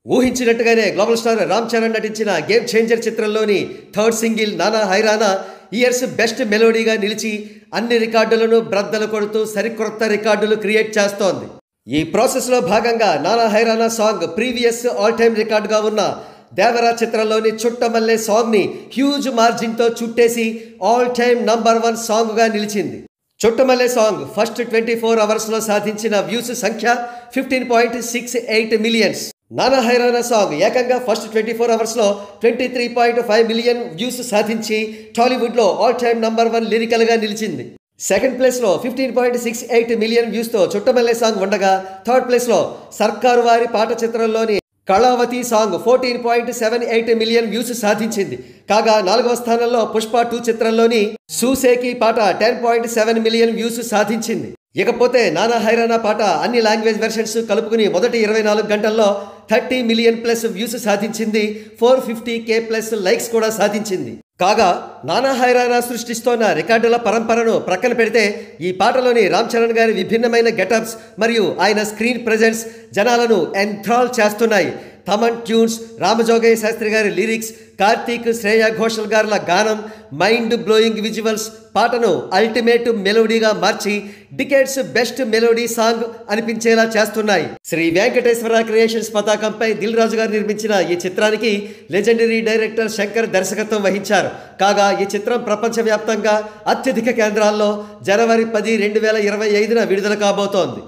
ఊహించినట్టుగానే global star Ram Charan నటించిన game changer చిత్రంలోని third single నానా హైరానా ఇయర్స్ బెస్ట్ మెలోడీగా నిలిచి అన్ని రికార్డులను బ్రద్దలు కొడుతూ సరికొత్త రికార్డులు క్రియేట్ చేస్తోంది. ఈ ప్రాసెస్లో భాగంగా నానా హైరానా సాంగ్ ప్రీవియస్ ఆల్ టైమ్ రికార్డుగా ఉన్న దేవరా చిత్రంలోని చుట్టమల్లె సాంగ్ని హ్యూజ్ మార్జిన్తో చుట్టేసి ఆల్ టైమ్ #1 సాంగ్గా నిలిచింది. చుట్టమల్లె సాంగ్ ఫస్ట్ 24 అవర్స్లో సాధించిన వ్యూస్ సంఖ్య 15.68 మిలియన్స్. నానా హైరానా సాంగ్ ఏకంగా ఫస్ట్ 24 అవర్స్లో 23.5 మిలియన్ వ్యూస్ సాధించి టాలీవుడ్లో ఆల్ టైమ్ #1 లిరికల్గా నిలిచింది. సెకండ్ ప్లేస్లో 15.68 మిలియన్ వ్యూస్తో చుట్టమల్లె సాంగ్ ఉండగా థర్డ్ ప్లేస్లో సర్కారు వారి పాట చిత్రంలోని కళావతి సాంగ్ 14.78 మిలియన్ వ్యూస్ సాధించింది. కాగా 4వ స్థానంలో పుష్ప 2 చిత్రంలోని సూసేకి పాట 10.7 మిలియన్ వ్యూస్ సాధించింది. ఇకపోతే నానా హైరానా పాట అన్ని లాంగ్వేజ్ వెర్షన్స్ కలుపుకుని మొదటి 24 గంటల్లో 30 మిలియన్ ప్లస్ వ్యూస్ సాధించింది. 450K ప్లస్ లైక్స్ కూడా సాధించింది. కాగా నానా హైరానా సృష్టిస్తోన్న రికార్డుల పరంపరను ప్రక్కన పెడితే ఈ పాటలోని రామ్ చరణ్ గారి విభిన్నమైన గెటప్స్ మరియు ఆయన స్క్రీన్ ప్రెజెన్స్ జనాలను ఎంథ్రాల్ చేస్తున్నాయి. తమన్ ట్యూన్స్, రామజోగయ్య శాస్త్రి గారి లిరిక్స్, కార్తీక్, శ్రేయా ఘోషల్ గారుల గానం, మైండ్ బ్లోయింగ్ విజువల్స్ పాటను అల్టిమేట్ మెలోడీగా మార్చి డికేడ్స్ బెస్ట్ మెలోడీ సాంగ్ అనిపించేలా చేస్తున్నాయి. శ్రీ వెంకటేశ్వర క్రియేషన్స్ పతాకంపై దిల్ రాజు గారు నిర్మించిన ఈ చిత్రానికి లెజెండరీ డైరెక్టర్ శంకర్ దర్శకత్వం వహించారు. కాగా ఈ చిత్రం ప్రపంచవ్యాప్తంగా అత్యధిక కేంద్రాల్లో జనవరి 10, 2025 విడుదల కాబోతోంది.